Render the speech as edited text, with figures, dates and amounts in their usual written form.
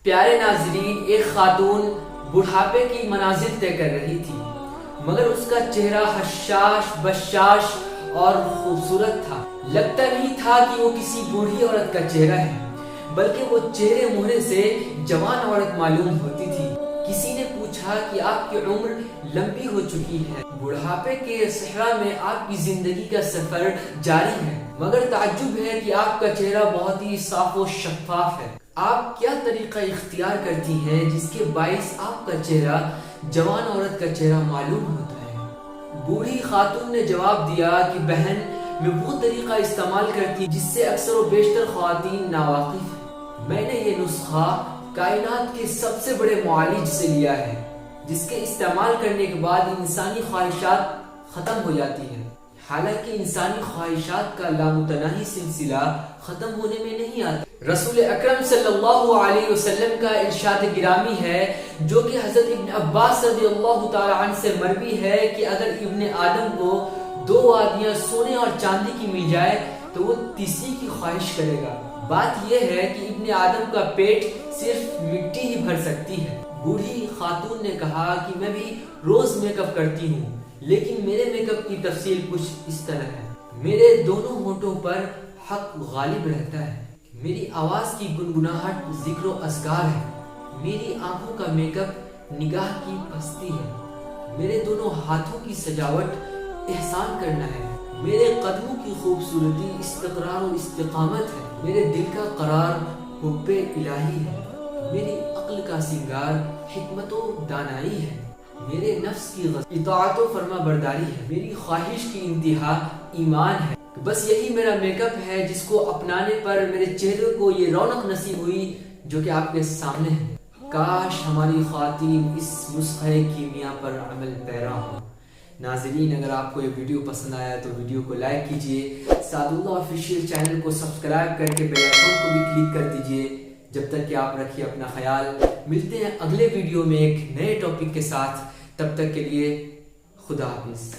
پیارے ناظرین، ایک خاتون بڑھاپے کی منازل طے کر رہی تھی، مگر اس کا چہرہ حشاش بشاش اور خوبصورت تھا۔ لگتا نہیں تھا کہ وہ کسی بوڑھی عورت کا چہرہ ہے، بلکہ وہ چہرے مہرے سے جوان عورت معلوم ہوتی تھی۔ کسی نے پوچھا کہ آپ کی عمر لمبی ہو چکی ہے، بڑھاپے کے صحرا میں آپ کی زندگی کا سفر جاری ہے، مگر تعجب ہے کہ آپ کا چہرہ بہت ہی صاف و شفاف ہے۔ آپ کیا طریقہ اختیار کرتی ہیں جس کے باعث آپ کا چہرہ جوان عورت کا چہرہ معلوم ہوتا ہے؟ بوڑھی خاتون نے جواب دیا کہ بہن، میں وہ طریقہ استعمال کرتی جس سے اکثر و بیشتر خواتین ناواقف ہیں۔ میں نے یہ نسخہ کائنات کے سب سے بڑے معالج سے لیا ہے، جس کے استعمال کرنے کے بعد انسانی خواہشات ختم ہو جاتی ہیں۔ حالانکہ انسانی خواہشات کا لامتناہی سلسلہ ختم ہونے میں نہیں آتا۔ رسول اکرم صلی اللہ علیہ وسلم کا ارشاد گرامی ہے، جو کہ حضرت ابن عباس رضی اللہ تعالی عنہ سے مروی ہے، کہ اگر ابن آدم کو 2 وادیاں سونے اور چاندی کی مل جائے تو وہ تیسری کی خواہش کرے گا۔ بات یہ ہے کہ ابن آدم کا پیٹ صرف مٹی ہی بھر سکتی ہے۔ بوڑھی خاتون نے کہا کہ میں بھی روز میک اپ کرتی ہوں، لیکن میرے میک اپ کی تفصیل کچھ اس طرح ہے۔ میرے دونوں ہونٹوں پر حق غالب رہتا ہے، میری آواز کی گنگناہٹ ذکر و اذکار ہے، میری آنکھوں کا میک اپ نگاہ کی پستی ہے، میرے دونوں ہاتھوں کی سجاوٹ احسان کرنا ہے، میرے قدموں کی خوبصورتی استقرار و استقامت ہے، میرے دل کا قرار حب الہی ہے، میری عقل کا سنگار حکمت و دانائی ہے، میرے نفس کی اطاعت و فرما برداری ہے، میری خواہش کی انتہا ایمان ہے۔ بس یہی میرا میک اپ ہے، جس کو اپنانے پر میرے چہرے کو یہ رونق نصیب ہوئی جو کہ آپ کے سامنے ہے۔ کاش ہماری خواتین اس نسخہ کیمیا پر عمل پیرا ہوں۔ ناظرین، اگر آپ کو یہ ویڈیو پسند آیا تو ویڈیو کو لائک کیجئے، سعد اللہ آفیشیل چینل کو سبسکرائب کر کے بیل آئیکن کو بھی کلک کر دیجئے۔ جب تک کہ آپ رکھیے اپنا خیال، ملتے ہیں اگلے ویڈیو میں ایک نئے ٹاپک کے ساتھ، تب تک کے لیے خدا حافظ۔